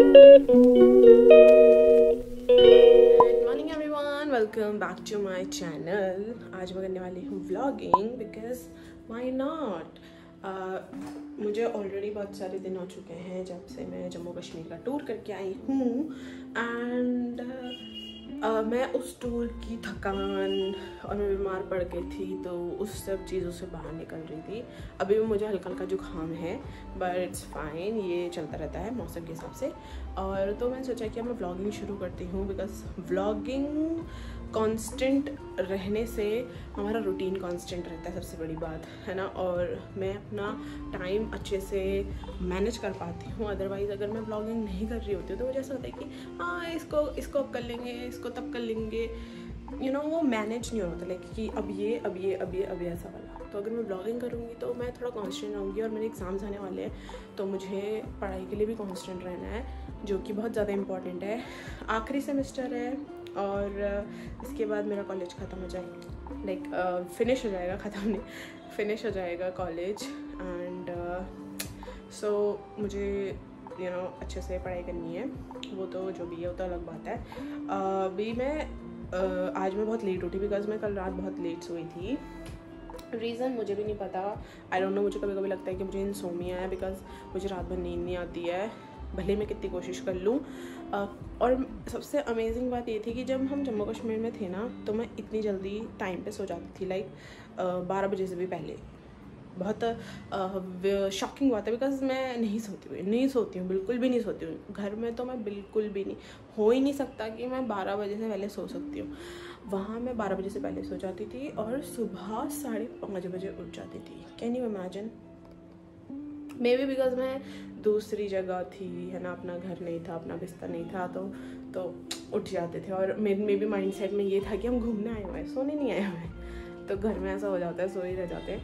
Morning everyone, welcome back to my channel. आज मैं करने वाली हूँ व्लॉगिंग बिकॉज व्हाई नॉट। मुझे ऑलरेडी बहुत सारे दिन हो चुके हैं जब से मैं जम्मू कश्मीर का टूर करके आई हूँ एंड मैं उस टूर की थकान और मैं बीमार पड़ गई थी, तो उस सब चीज़ों से बाहर निकल रही थी। अभी भी मुझे हल्का हल्का जुकाम है बट इट्स फाइन, ये चलता रहता है मौसम के हिसाब से। और तो मैंने सोचा कि मैं व्लॉगिंग शुरू करती हूँ बिकॉज व्लॉगिंग कांस्टेंट रहने से हमारा रूटीन कांस्टेंट रहता है, सबसे बड़ी बात है ना। और मैं अपना टाइम अच्छे से मैनेज कर पाती हूँ। अदरवाइज़ अगर मैं व्लॉगिंग नहीं कर रही होती हूँ तो मुझे ऐसा होता है कि हाँ इसको अब कर लेंगे, इसको तब कर लेंगे, वो मैनेज नहीं होता लाइक कि अब ये ऐसा वाला। तो अगर मैं व्लॉगिंग करूँगी तो मैं थोड़ा कांस्टेंट रहूँगी। और मेरे एग्ज़ाम्स आने वाले हैं तो मुझे पढ़ाई के लिए भी कांस्टेंट रहना है, जो कि बहुत ज़्यादा इम्पॉर्टेंट है। आखिरी सेमेस्टर है और इसके बाद मेरा कॉलेज ख़त्म हो जाएगा, लाइक फिनिश हो जाएगा, ख़त्म नहीं, फिनिश हो जाएगा कॉलेज। एंड सो मुझे अच्छे से पढ़ाई करनी है। वो तो जो भी है वो तो अलग बात है। अभी आज मैं बहुत लेट उठी बिकॉज मैं कल रात बहुत लेट सोई थी। रीज़न मुझे भी नहीं पता, आई डोंट नो। मुझे कभी कभी लगता है कि मुझे इंसोमिया है बिकॉज मुझे रात भर नींद नहीं आती है, भले मैं कितनी कोशिश कर लूँ। और सबसे अमेजिंग बात ये थी कि जब हम जम्मू कश्मीर में थे ना तो मैं इतनी जल्दी टाइम पे सो जाती थी, लाइक 12 बजे से भी पहले। बहुत शॉकिंग बात है बिकॉज मैं नहीं सोती हूँ, बिल्कुल भी नहीं सोती हूँ। घर में तो मैं बिल्कुल भी नहीं, हो ही नहीं सकता कि मैं 12 बजे से पहले सो सकती हूँ। वहाँ मैं 12 बजे से पहले सो जाती थी और सुबह 5:30 बजे उठ जाती थी। Can you imagine? May be because मैं दूसरी जगह थी, है ना, अपना घर नहीं था, अपना बिस्तर नहीं था, तो उठ जाते थे। और मे बी माइंड सेट में ये था कि हम घूमने आए हुए हैं, सोने नहीं आए हुए हैं। तो घर में ऐसा हो जाता है, सो ही रह जाते हैं।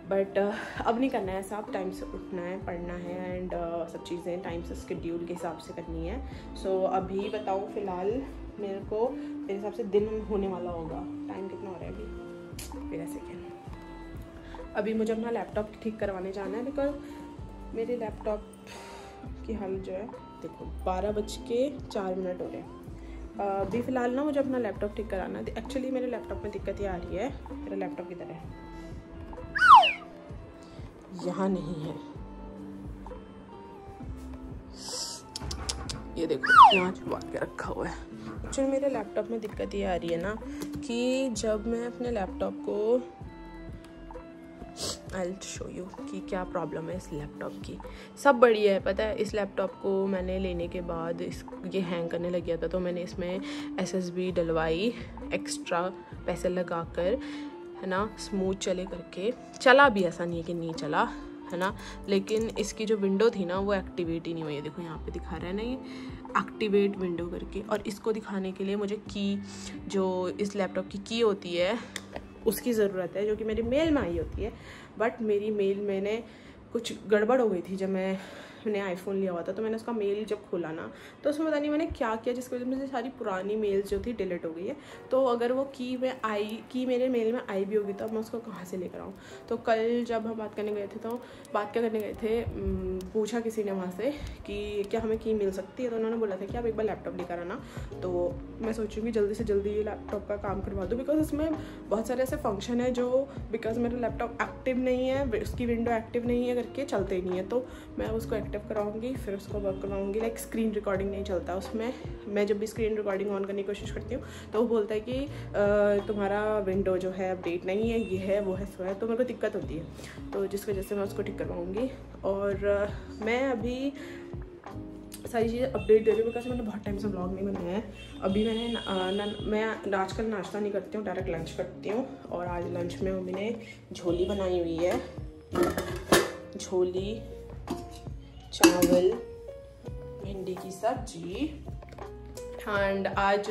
बट अब नहीं करना है ऐसा, अब टाइम से उठना है, पढ़ना है एंड सब चीज़ें टाइम से स्केड्यूल के हिसाब से करनी है। सो अभी बताऊँ फ़िलहाल मेरे हिसाब से दिन होने वाला होगा। टाइम कितना हो रहा है अभी? फिर ऐसे क्या, अभी मुझे अपना लैपटॉप ठीक करवाने जाना है बिकॉज मेरे लैपटॉप की हालत जो है, देखो 12:04 हो रहे हैं। अभी फ़िलहाल ना मुझे अपना लैपटॉप ठीक कराना है। एक्चुअली मेरे लैपटॉप में दिक्कत ये आ रही है, मेरा लैपटॉप किधर है? यहाँ नहीं है, ये देखो यहाँ छुपा के रखा हुआ है। एक्चुअली मेरे लैपटॉप में दिक्कत ये आ रही है ना कि जब मैं अपने लैपटॉप को I'll show you कि क्या प्रॉब्लम है इस लैपटॉप की। सब बढ़िया है, पता है। इस लैपटॉप को मैंने लेने के बाद ये हैंग करने लग गया था, तो मैंने इसमें SSD डलवाई एक्स्ट्रा पैसे लगा कर, है ना, स्मूथ चले करके। चला भी, ऐसा नहीं है कि नहीं चला, है ना, लेकिन इसकी जो विंडो थी ना वो एक्टिवेट ही नहीं हुई है। देखो यहाँ पे दिखा रहा है ना, ये एक्टिवेट विंडो करके। और इसको दिखाने के लिए मुझे की, जो इस लैपटॉप की की होती है उसकी ज़रूरत है, जो कि मेरी मेल में आई होती है। बट मेरी मेल मैंने कुछ गड़बड़ हो गई थी जब मैंने आईफोन लिया हुआ था। तो मैंने उसका मेल जब खोला ना तो उसमें पता नहीं मैंने क्या किया जिसकी वजह से मुझे सारी पुरानी मेल्स जो थी डिलीट हो गई है। तो अगर वो की मेरे मेल में आई भी होगी तो अब मैं उसको कहाँ से लेकर आऊँ? तो कल जब हम बात करने गए थे, तो बात क्या करने गए थे, पूछा किसी ने वहाँ से कि क्या हमें की मिल सकती है। तो उन्होंने बोला था कि आप एक बार लैपटॉप लेकर आना। तो मैं सोचूंगी जल्दी से जल्दी ये लैपटॉप का काम करवा दूँ बिकॉज उसमें बहुत सारे ऐसे फंक्शन है जो बिकॉज मेरा लैपटॉप एक्टिव नहीं है, उसकी विंडो एक्टिव नहीं है करके चलते ही नहीं है। तो मैं उसको एक्टिव कराऊंगी, फिर उसको वर्क करवाऊंगी। लाइक स्क्रीन रिकॉर्डिंग नहीं चलता उसमें। मैं जब भी स्क्रीन रिकॉर्डिंग ऑन करने की कोशिश करती हूँ तो वो बोलता है कि तुम्हारा विंडो जो है अपडेट नहीं है, ये है वो है सो है। तो मेरे को दिक्कत होती है, तो जिस वजह से मैं उसको ठीक करवाऊँगी। और मैं अभी सारी चीज़ें अपडेट दे रही हूँ बिकॉज मैंने बहुत टाइम से ब्लॉग नहीं बनाया है। अभी मैं आजकल नाश्ता नहीं करती हूँ, डायरेक्ट लंच करती हूँ। और आज लंच में मम्मी ने झोली बनाई हुई है, झोली, चावल, भिंडी की सब्जी। एंड आज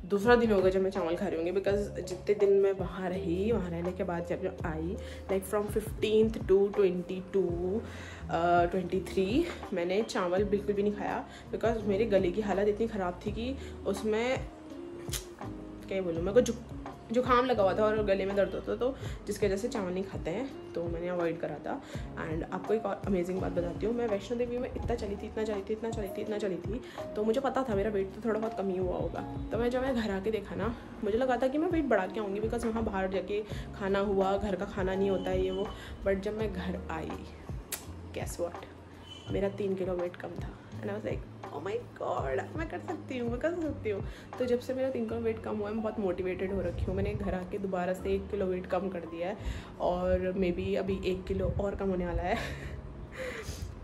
दूसरा दिन होगा जब मैं चावल खा रही होंगी बिकॉज जितने दिन मैं वहाँ रही, वहाँ रहने के बाद जब आई, लाइक फ्रॉम 15th to 23 मैंने चावल बिल्कुल भी नहीं खाया बिकॉज मेरे गले की हालत इतनी ख़राब थी कि उसमें क्या बोलूँ, मेरे को जुकाम लगा हुआ था और गले में दर्द होता, तो जिसकी वजह से चावल नहीं खाते हैं, तो मैंने अवॉइड करा था। एंड आपको एक और अमेजिंग बात बताती हूँ, मैं वैष्णो देवी में इतना चली थी, तो मुझे पता था मेरा वेट तो थोड़ा बहुत कम ही हुआ होगा। तो जब मैं घर आके देखा ना, मुझे लगा था कि मैं वेट बढ़ा के आऊँगी, बिकॉज वहाँ बाहर जाके खाना हुआ, घर का खाना नहीं होता है ये वो। बट जब मैं घर आई, गेस व्हाट, मेरा 3 किलो वेट कम था। And I was like oh my God, मैं कर सकती हूँ। तो जब से मेरा 3 किलो वेट कम हुआ है, मैं बहुत मोटिवेटेड हो रखी हूँ। मैंने घर आके दोबारा से 1 किलो वेट कम कर दिया है, और मे बी अभी 1 किलो और कम होने वाला है।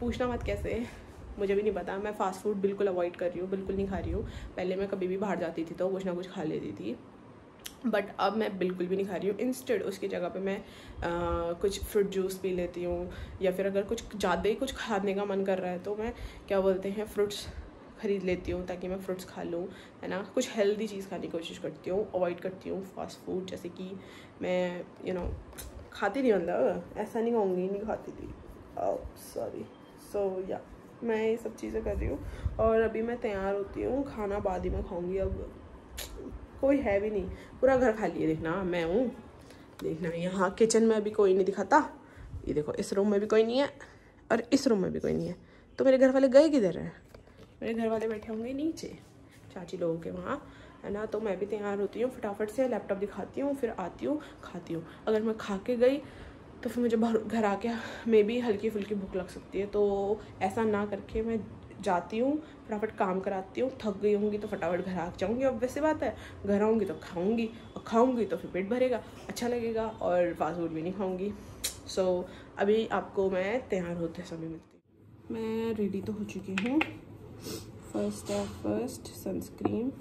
पूछना मत कैसे, मुझे भी नहीं पता। मैं फ़ास्ट फूड बिल्कुल अवॉइड कर रही हूँ, बिल्कुल नहीं खा रही हूँ। पहले मैं कभी भी बाहर जाती थी तो कुछ ना कुछ खा लेती थी, बट अब मैं बिल्कुल भी नहीं खा रही हूँ। इंस्टेड उसकी जगह पे मैं कुछ फ्रूट जूस पी लेती हूँ, या फिर अगर कुछ ज़्यादा ही कुछ खाने का मन कर रहा है तो मैं क्या बोलते हैं फ्रूट्स ख़रीद लेती हूँ, ताकि मैं फ्रूट्स खा लूँ, है ना। कुछ हेल्दी चीज़ खाने की कोशिश करती हूँ, अवॉइड करती हूँ फास्ट फूड। जैसे कि मैं खाती नहीं, मतलब ऐसा नहीं कहूँगी नहीं खाती थी, सॉरी। सो या मैं ये सब चीज़ें कर रही हूँ, और अभी मैं तैयार होती हूँ, खाना बाद ही में खाऊँगी। अब कोई है भी नहीं, पूरा घर खाली है, देखना मैं हूँ, देखना यहाँ किचन में अभी कोई नहीं दिखाता, ये देखो इस रूम में भी कोई नहीं है, और इस रूम में भी कोई नहीं है। तो मेरे घर वाले गए किधर हैं? मेरे घर वाले बैठे होंगे नीचे चाची लोगों के वहाँ, है ना। तो मैं भी तैयार होती हूँ, फटाफट से लैपटॉप दिखाती हूँ, फिर आती हूँ, खाती हूँ। अगर मैं खा के गई तो फिर मुझे घर आके मे भी हल्की फुल्की भूख लग सकती है, तो ऐसा ना करके मैं जाती हूँ, फटाफट काम कराती हूँ। थक गई होंगी तो फटाफट घर आ जाऊँगी, अब वैसे बात है, घर आऊँगी तो खाऊँगी, और खाऊँगी तो फिर पेट भरेगा, अच्छा लगेगा, और फास्ट फूड भी नहीं खाऊँगी। सो अभी आपको मैं तैयार होते समय मिलती हूँ। मैं रेडी तो हो चुकी हूँ। फर्स्ट सनस्क्रीन,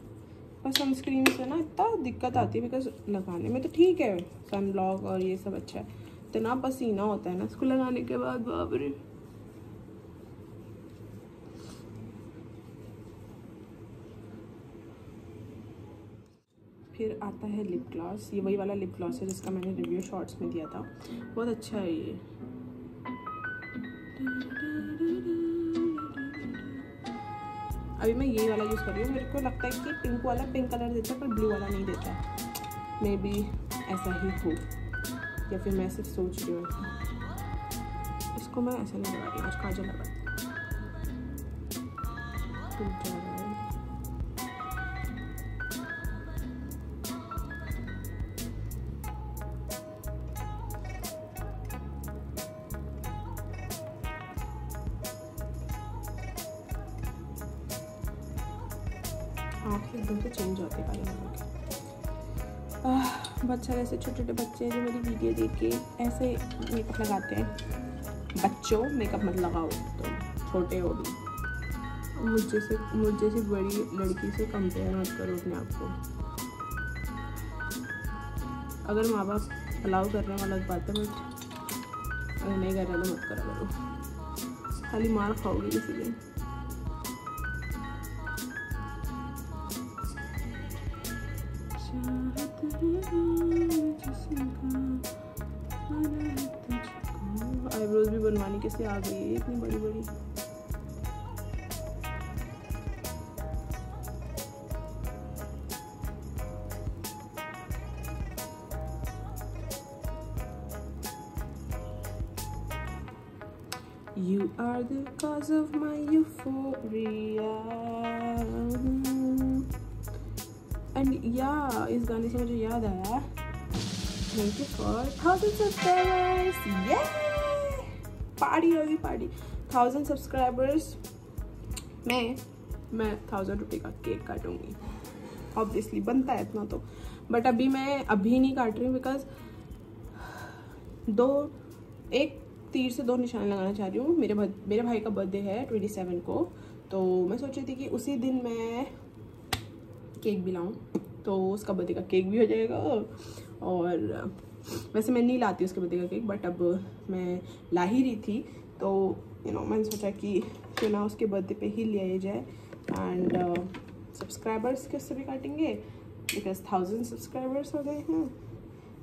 और सनस्क्रीन से ना इतना दिक्कत आती है, बिकॉज लगाने में तो ठीक है, सन ब्लॉक और ये सब अच्छा है, इतना पसीना होता है ना इसको लगाने के बाद, बाप रे। फिर आता है लिप ग्लॉस, ये वही वाला लिप ग्लॉस है जिसका मैंने रिव्यू शॉर्ट्स में दिया था, बहुत अच्छा है ये। अभी मैं ये वाला यूज़ कर रही हूँ, मेरे को लगता है कि पिंक वाला पिंक कलर देता है, पर ब्लू वाला नहीं देता है, मे बी ऐसा ही हो, या फिर मैं सिर्फ सोच रही हूँ। इसको मैं ऐसा नहीं लगा रही हूँ, आज काजल लगा रही हूँ। आँख एकदम से चेंज होते काले रंग के। बहुत सारे ऐसे छोटे छोटे बच्चे हैं जो मेरी वीडियो देख के ऐसे मेकअप लगाते हैं। बच्चों मेकअप मत लगाओ, तो छोटे हो भी, मुझे से बड़ी लड़की से कंपेयर मत करो अपने आप को। अगर माँ बाप अलाउ कर रहे हैं अलग बात है, बट अगर नहीं कर रहे तो मत करा करो, खाली मार खाओगे इसीलिए। आईब्रोज भी बनवानी कैसे आ गई है इतनी बड़ी बड़ी। You are the cause of my euphoria. And yeah, इस गाने से मुझे याद आया, thank you for 1000 subscribers. Yeah! Party होगी पार्टी, 1000 सब्सक्राइबर्स मैं 1000 रुपये का केक काटूंगी। ऑब्वियसली बनता है इतना तो, बट अभी नहीं काट रही हूँ, बिकॉज एक तीर से 2 निशान लगाना चाह रही हूँ। मेरे भाई का बर्थडे है 27 को, तो मैं सोच रही थी कि उसी दिन मैं केक भी लाऊं, तो उसका बर्थडे का केक भी हो जाएगा। और वैसे मैं नहीं लाती उसके बर्थडे का केक, बट अब मैं ला ही रही थी, तो मैंने सोचा कि क्यों ना उसके बर्थडे पे ही लिया जाए। एंड सब्सक्राइबर्स के उससे भी काटेंगे, बिकॉज 1000 सब्सक्राइबर्स हो गए हैं,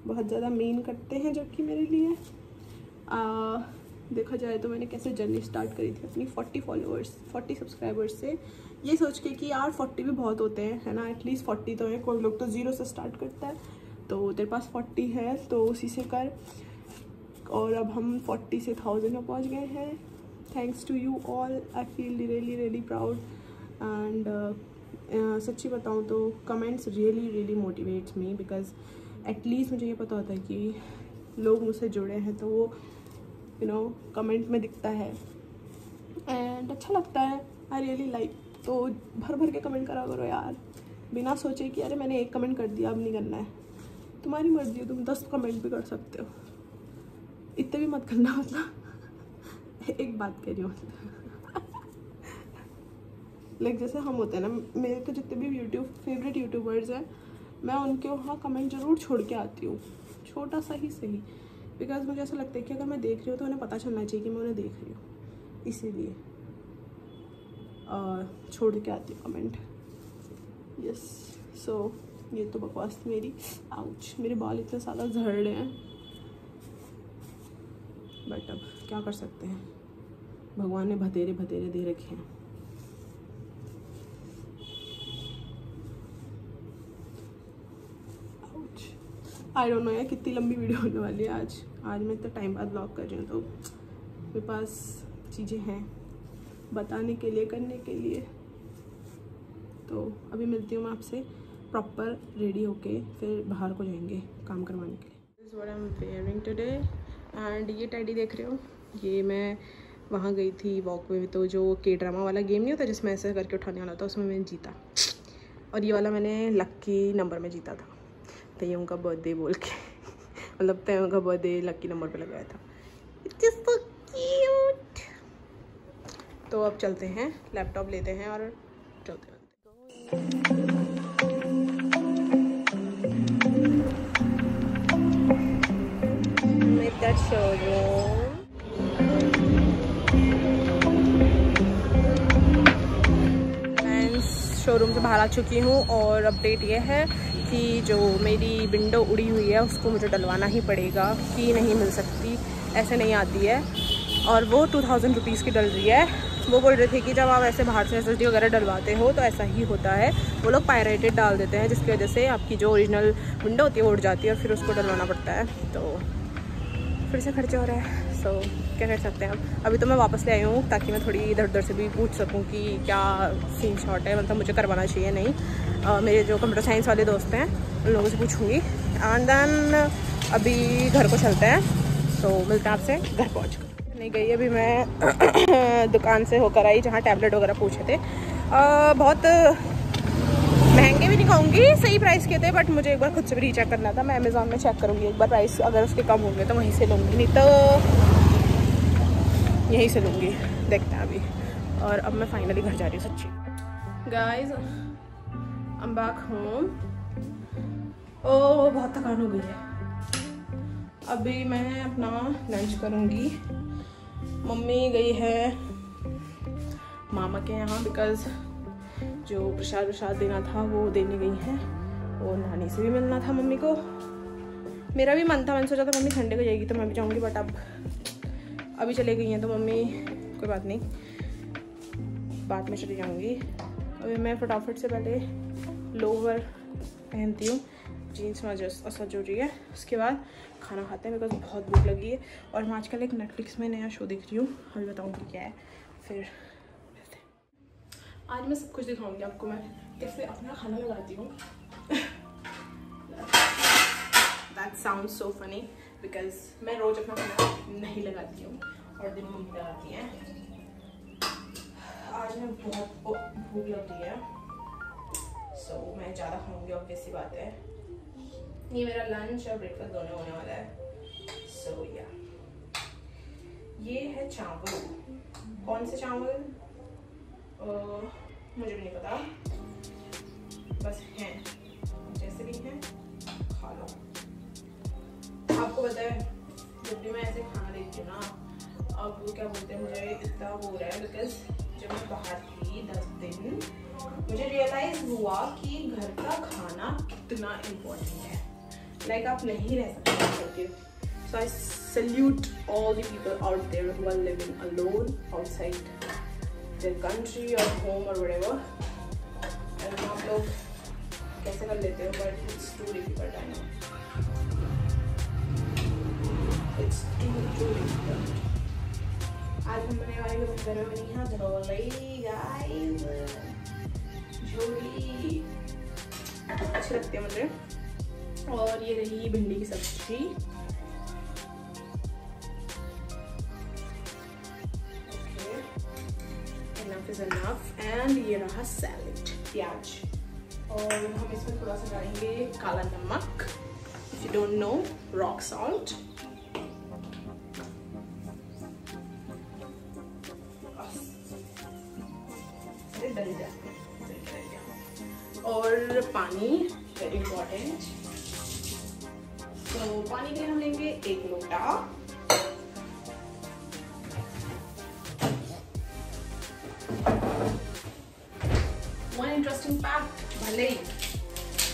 बहुत ज़्यादा मीन करते हैं जबकि मेरे लिए। देखा जाए तो मैंने कैसे जर्नी स्टार्ट करी थी अपनी 40 सब्सक्राइबर्स से, ये सोच के कि यार 40 भी बहुत होते हैं, है ना, एटलीस्ट 40 तो है। कोई लोग तो 0 से स्टार्ट करता है, तो तेरे पास 40 है तो उसी से कर। और अब हम 40 से 1000 में पहुंच गए हैं। Thanks to you all, I feel really really proud. And सच्ची बताऊँ तो comments really really motivates me, because at least मुझे ये पता होता है कि लोग मुझसे जुड़े हैं, तो वो कमेंट में दिखता है एंड अच्छा लगता है। I really like. तो भर भर के कमेंट करा करो यार, बिना सोचे कि अरे मैंने एक कमेंट कर दिया अब नहीं करना है। तुम्हारी मर्जी है, तुम 10 कमेंट भी कर सकते हो, इतने भी मत करना। मतलब एक बात कह रही हूँ, लाइक जैसे हम होते हैं ना, मेरे तो जितने भी फेवरेट यूट्यूबर्स हैं, मैं उनके वहाँ कमेंट ज़रूर छोड़ के आती हूँ, छोटा सा ही सही, बिकॉज मुझे ऐसा लगता है कि अगर मैं देख रही हूँ तो उन्हें पता चलना चाहिए कि मैं उन्हें देख रही हूँ, इसीलिए छोड़ के आती हूँ कमेंट। यस, सो ये तो बकवास थी मेरी। आउच, मेरे बाल इतने ज़्यादा झड़ रहे हैं, बट अब क्या कर सकते हैं, भगवान ने भतेरे भतेरे दे रखे हैं। आई डोंट नो यार कितनी लंबी वीडियो होने वाली है आज मैं इतना टाइम बाद ब्लॉग कर रही हूँ, तो मेरे पास चीज़ें हैं बताने के लिए, करने के लिए। तो अभी मिलती हूँ मैं आपसे प्रॉपर रेडी होके, फिर बाहर को जाएंगे काम करवाने के लिए। This is what I am wearing today. And ये टेडी देख रहे हो, ये मैं वहाँ गई थी वॉक में, तो जो के ड्रामा वाला गेम नहीं होता जिसमें ऐसे करके उठाने वाला था, उसमें मैंने जीता। और ये वाला मैंने लक्की नंबर में जीता था, तय्यों का बर्थडे बोल के मतलब तय्यों का बर्थडे लकी नंबर पे लगाया था। It's so cute. तो अब चलते हैं, लैपटॉप लेते हैं और चलते हैं। मैं शोरूम से बाहर आ चुकी हूँ और अपडेट ये है कि जो मेरी विंडो उड़ी हुई है उसको मुझे डलवाना ही पड़ेगा, की नहीं मिल सकती, ऐसे नहीं आती है। और वो 2000 रुपीज़ की डल रही है। वो बोल रहे थे कि जब आप ऐसे बाहर से SSD वगैरह डलवाते हो तो ऐसा ही होता है, वो लोग पायरेटेड डाल देते हैं, जिसकी वजह से आपकी जो ओरिजिनल विंडो होती है वो उड़ जाती है और फिर उसको डलवाना पड़ता है, तो फिर से खर्चा हो रहा है। सो क्या कर सकते हैं अब। अभी तो मैं वापस ले आई हूँ ताकि मैं थोड़ी इधर उधर से भी पूछ सकूँ कि क्या सीन शॉट है, मतलब मुझे करवाना चाहिए नहीं। मेरे जो कंप्यूटर साइंस वाले दोस्त हैं उन लोगों से पूछूँगी। एंड देन अभी घर को चलते हैं, तो मिलते हैं आपसे घर पहुँच कर। नहीं गई अभी मैं दुकान से होकर आई जहाँ टैबलेट वगैरह पूछे थे। बहुत महंगे भी नहीं कहूँगी, सही प्राइस के थे, बट मुझे एक बार खुद से भी रीचेक करना था। मैं अमेज़ॉन में चेक करूँगी एक बार, प्राइस अगर उसके कम होंगे तो वहीं से लूँगी, नहीं तो यहीं से लूँगी, देखते हैं अभी। और अब मैं फाइनली घर जा रही हूँ सच्ची। Guys I am back home. ओह बहुत थकान हो गई है। अभी मैं अपना लंच करूँगी। मम्मी गई है मामा के यहाँ, बिकॉज़ जो प्रसाद देना था वो देने गई है, और नानी से भी मिलना था मम्मी को। मेरा भी मन था, मैंने सोचा था मम्मी संडे को जाएगी तो मैं भी जाऊँगी, बट अब अभी चले गई हैं तो मम्मी कोई बात नहीं, बाद में चली जाऊँगी। अभी मैं फटाफट से पहले लोवर पहनती हूँ, जीन्स में जस्ट असज हो रही है, उसके बाद खाना खाते हैं, बिकॉज बहुत भूख लगी है। और मैं आजकल एक नेटफ्लिक्स में नया शो देख रही हूँ, अभी बताऊँगी क्या है। फिर आज मैं सब कुछ दिखाऊंगी आपको, मैं कैसे अपना खाना लगाती हूँ। That sounds so funny because मैं रोज अपना खाना नहीं लगाती हूँ और दिन मम्मी लगाती हैं। आज मैं बहुत भूख लग रही है, so मैं ज़्यादा खाऊंगी, ऑब्वियस सी बात है। ये मेरा लंच और ब्रेकफास्ट दोनों होने वाला है। So yeah, ये है चावल। कौन से चावल मुझे भी नहीं पता, बस हैं जैसे भी हैं खा लो। आपको पता है जब भी मैं ऐसे खाना देखती हूँ ना, अब क्या बोलते हैं, मुझे इतना वो हो रहा है, बिकॉज जब मैं बाहर थी 10 दिन मुझे रियलाइज हुआ कि घर का खाना कितना इम्पोर्टेंट है। लाइक आप नहीं रह सकते। So I salute all the people out there who are living alone outside their country or home or whatever. I don't know आप लोग कैसे कर लेते हो, but it's too difficult I know. आज हम बनने वाले हैं घर में बनी है झोली गाइस। झोली अच्छी लगती है मुझे। और ये रही भिंडी की सब्जी। Enough is enough. And ये रहा सैलेड, प्याज। और हम इसमें थोड़ा सा डालेंगे काला नमक, if you don't know, rock salt। और पानी, वेरी इम्पोर्टेंट। तो पानी के लिए हम लेंगे 1 लोटा। वन इंटरेस्टिंग फैक्ट, भले ही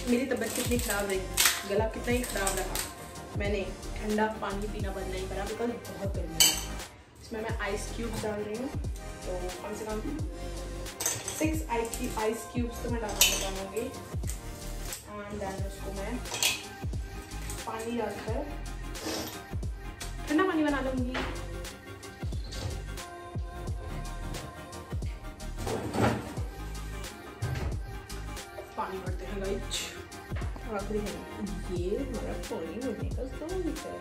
मेरी तबीयत कितनी खराब रही, गला कितना ही खराब रहा, मैंने ठंडा पानी पीना बंद नहीं करा बिकॉज बहुत गर्मी है। इसमें मैं आइस क्यूब्स डाल रही हूँ, तो कम से कम 6 आइस क्यूब्स तो मैं डालना चाहूँगी। एंड देन उसको मैं पानी डालकर ठंडा पानी बना लूँगी। पानी भरते हैं गाइस। आखिरी है ये हमारा पानी भरने का तरीका है।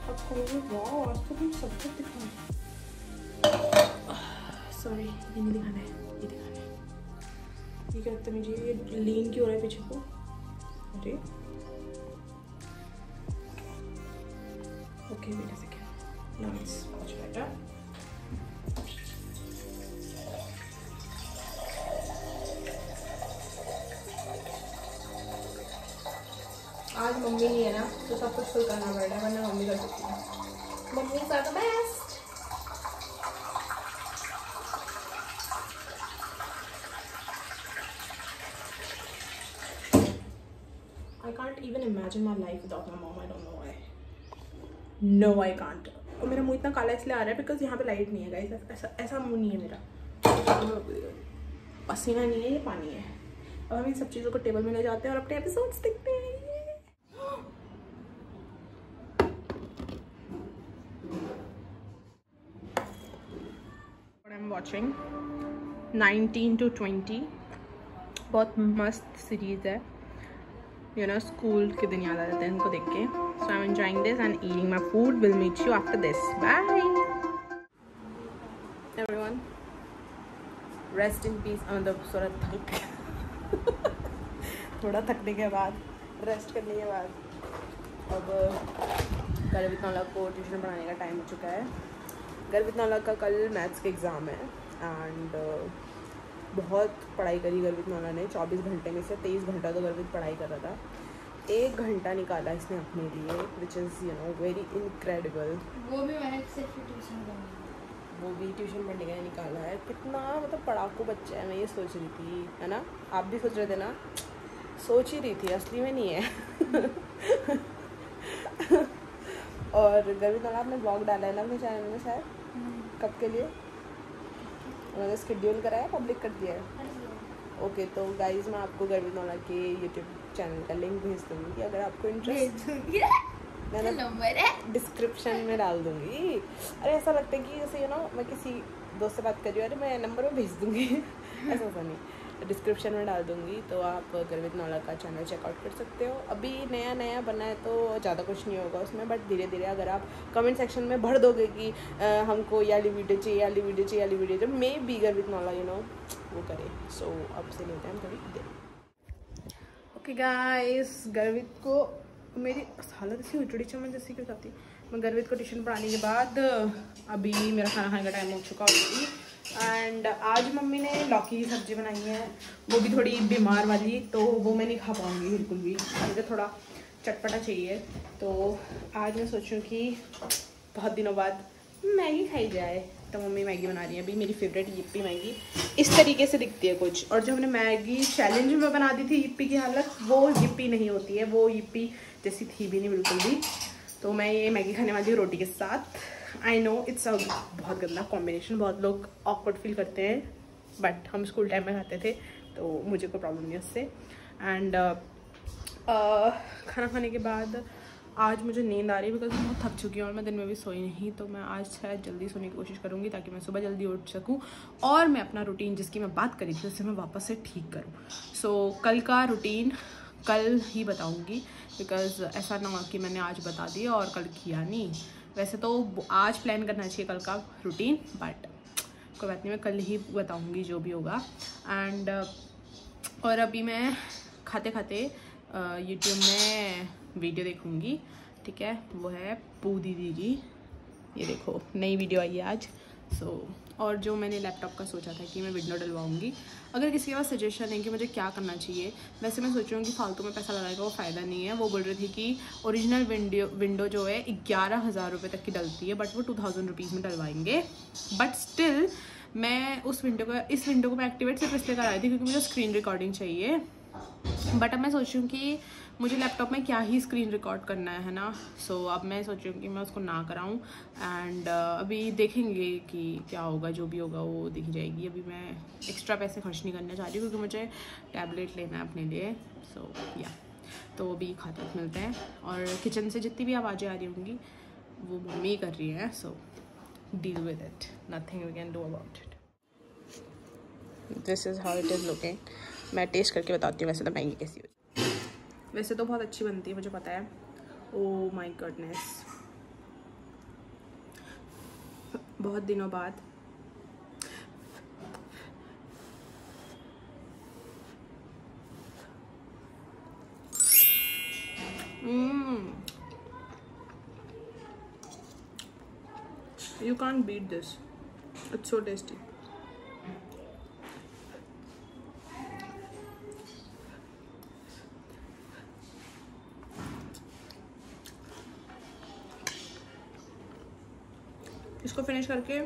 अब कहोगे वाह आज तो तुम सब कुछ दिखाओ। सॉरी, ये नहीं दिखाना है, ये दिखाना है। ये क्या लगता है मुझे, ये लीन क्यों हो रहा है पीछे को? अरे okay, wait a second, now it's much better. आज मम्मी नहीं है ना, तो सब कुछ खुद करना पड़ रहा है, वरना मम्मी कर सकती है। Mummy are the best. I can't even imagine my life without my mom. I don't know why. No, I can't. और मेरा मुंह इतना काला इसलिए आ रहा है बिकॉज यहाँ पे लाइट नहीं है गाइस। ऐसा मुंह नहीं है मेरा, पसीना नहीं है, ये पानी है। अब हम इन सब चीज़ों को टेबल में ले जाते हैं और अपने एपिसोड्स देखते हैं। I'm watching 19 to 20, बहुत मस्त सीरीज है। यू नो, स्कूल के दिन याद आ जाते हैं इनको देख के। So I am enjoying this and eating my food. Will meet you after this, bye everyone. Rest in peace. मतलब थोड़ा थकने के बाद, रेस्ट करने के बाद अब गर्वित नौलख को ट्यूशन पढ़ाने का टाइम हो चुका है। गर्वित नौलख का कल मैथ्स के एग्ज़ाम है एंड बहुत पढ़ाई करी गर्वित नौलख ने। 24 घंटे में से 23 घंटा तो गर्वित पढ़ाई कर रहा था। 1 घंटा निकाला इसने अपने लिए, which is you know very incredible. वो भी मैंने सिर्फ ट्यूशन पढ़ने के लिए निकाला है। कितना मतलब पढ़ाकू बच्चा है, मैं ये सोच रही थी, है ना? आप भी सोच रहे थे ना? सोच ही रही थी, असली में नहीं है। और गर्वित नौलख ने ब्लॉग डाला है ना अपने चैनल में शायद, कब के लिए उन्होंने शेड्यूल कराया, पब्लिक कर दिया है। ओके, तो गाइज मैं आपको गर्वित नौलख के यूट्यूब चैनल का लिंक भेज दूँगी, अगर आपको इंटरेस्ट मैं नंबर है डिस्क्रिप्शन में डाल दूँगी। अरे ऐसा लगता है कि जैसे यू नो मैं किसी दोस्त से बात कर रही हूँ, अरे मैं नंबर में भेज दूँगी। ऐसा नहीं, डिस्क्रिप्शन में डाल दूँगी, तो आप गर्वित नौलख का चैनल चेकआउट कर सकते हो। अभी नया बना है तो ज़्यादा कुछ नहीं होगा उसमें, बट धीरे धीरे अगर आप कमेंट सेक्शन में भर दोगे कि हमको ये वाली वीडियो चाहिए, जो मे बी गर्वित नौलख यू नो वो करे। सो अब से लेते हैं थोड़ी देर। ओके गाइस, गर्वित को मेरी हालत ऐसी उजड़ी चमन जैसी क्यों जाती। मैं गर्वित को ट्यूशन पढ़ाने के बाद अभी मेरा खाना खाने का टाइम हो चुका ऑलरेडी। एंड आज मम्मी ने लौकी की सब्ज़ी बनाई है, वो भी थोड़ी बीमार वाली, तो वो मैं नहीं खा पाऊँगी बिल्कुल भी, मुझे थोड़ा चटपटा चाहिए। तो आज मैं सोचूं कि बहुत दिनों बाद मैगी खाई जाए, तो मम्मी मैगी बना रही है। अभी मेरी फेवरेट यिप्पी मैगी इस तरीके से दिखती है कुछ, और जो हमने मैगी चैलेंज में बना दी थी यिप्पी की हालत, वो यिप्पी नहीं होती है, वो यिप्पी जैसी थी भी नहीं बिल्कुल भी। तो मैं ये मैगी खाने वाली हूँ रोटी के साथ। आई नो इट्स अ बहुत गंदा कॉम्बिनेशन, बहुत लोग ऑकवर्ड फील करते हैं, बट हम स्कूल टाइम में खाते थे तो मुझे कोई प्रॉब्लम नहीं उससे। एंड खाना खाने के बाद आज मुझे नींद आ रही है बिकॉज मैं बहुत थक चुकी हूँ और मैं दिन में भी सोई नहीं, तो मैं आज शायद जल्दी सोने की कोशिश करूँगी ताकि मैं सुबह जल्दी उठ सकूँ और मैं अपना रूटीन जिसकी मैं बात करी थी उससे मैं वापस से ठीक करूँ। सो कल का रूटीन कल ही बताऊँगी बिकॉज ऐसा ना हो कि मैंने आज बता दिया और कल किया नहीं। वैसे तो आज प्लान करना चाहिए कल का रूटीन, बट कोई बात नहीं, मैं कल ही बताऊँगी जो भी होगा। एंड और अभी मैं खाते खाते यूट्यूब में वीडियो देखूँगी, ठीक है, वो है पू दीदी की, ये देखो नई वीडियो आई है आज। और जो मैंने लैपटॉप का सोचा था कि मैं विंडो डलवाऊँगी, अगर किसी के पास सजेशन है कि मुझे क्या करना चाहिए, वैसे मैं सोच रही हूँ कि फालतू में पैसा लगाने का वो फ़ायदा नहीं है। वो बोल रही थी कि ओरिजिनल विंडो जो है 11,000 रुपये तक की डलती है, बट वो 2,000 रुपीज़ में डलवाएंगे। बट स्टिल मैं इस विंडो को मैं एक्टिवेट सिर्फ इसलिए कराई थी क्योंकि मुझे स्क्रीन रिकॉर्डिंग चाहिए। बट अब मैं सोच रही हूँ कि मुझे लैपटॉप में क्या ही स्क्रीन रिकॉर्ड करना है ना। अब मैं सोच रही हूँ कि मैं उसको ना कराऊँ। एंड अभी देखेंगे कि क्या होगा, जो भी होगा वो देखी जाएगी। अभी मैं एक्स्ट्रा पैसे खर्च नहीं करना चाह रही क्योंकि मुझे टैबलेट लेना है अपने लिए। तो अभी खाते मिलते हैं। और किचन से जितनी भी आवाज़ें आ रही होंगी वो मम्मी कर रही हैं, so deal with it, nothing we can do about it. This is how it is looking. मैं टेस्ट करके बताती हूँ वैसे तो महंगी कैसी होती है। वैसे तो बहुत अच्छी बनती है, मुझे पता है। ओह माय गॉडनेस, बहुत दिनों बाद you can't beat this, it's so tasty. इसको फिनिश करके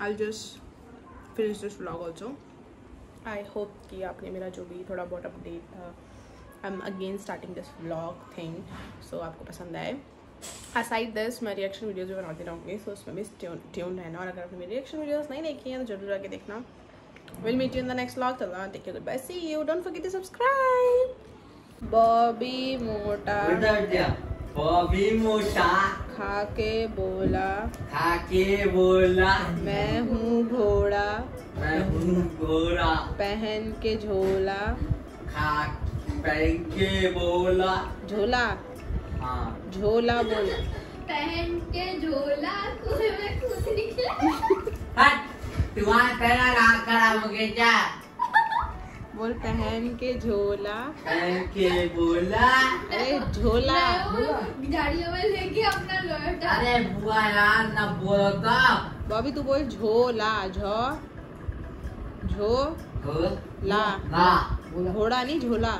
I'll just finish this vlog also. I hope कि आपने मेरा जो भी थोड़ा बहुत अपडेट था, I'm again starting this vlog thing, so आपको पसंद आए। Aside this मैं रिएक्शन वीडियोज़ भी बनाती रहूँगी, so उसमें भी ट्यून रहना। और अगर आपने मेरी रिएक्शन वीडियोज़ नहीं देखी हैं तो जरूर आके देखना। We'll meet you in the next vlog. Till then, take care, goodbye, see you. Don't forget to subscribe. Bobby मोटा खा के बोला मैं हूँ घोड़ा पहन के झोला पहन के बोला झोला झोला बोल पहन के झोला कुएं में कूद निकला। हट तुम्हारा तेरा राग करा मुझे क्या बोल पहन के झोला पहन के बोला। अरे झोला झाड़ियों में लेके अपना लौटा। अरे बुआ यार ना बोलो तो बॉबी तू बोल झोला ला घोड़ा नहीं झोला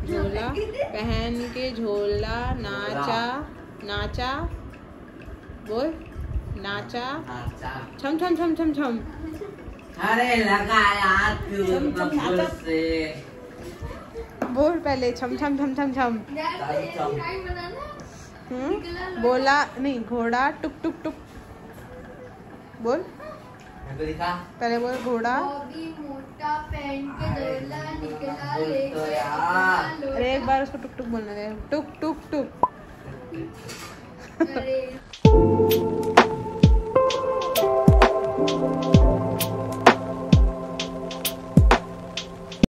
झोला पहन के झोला नाचा बोल नाचा छम छम छम छम छम। अरे लगा यार तू से बोल पहले छम छम छम छम छम। बोला नहीं घोड़ा टुक टुक टुक बोल पहले बोल घोड़ा मोटा पहन के झोला निकला लेके। अरे एक बार उसको टुक टुक बोलने दे, टुक टुक टुक। अरे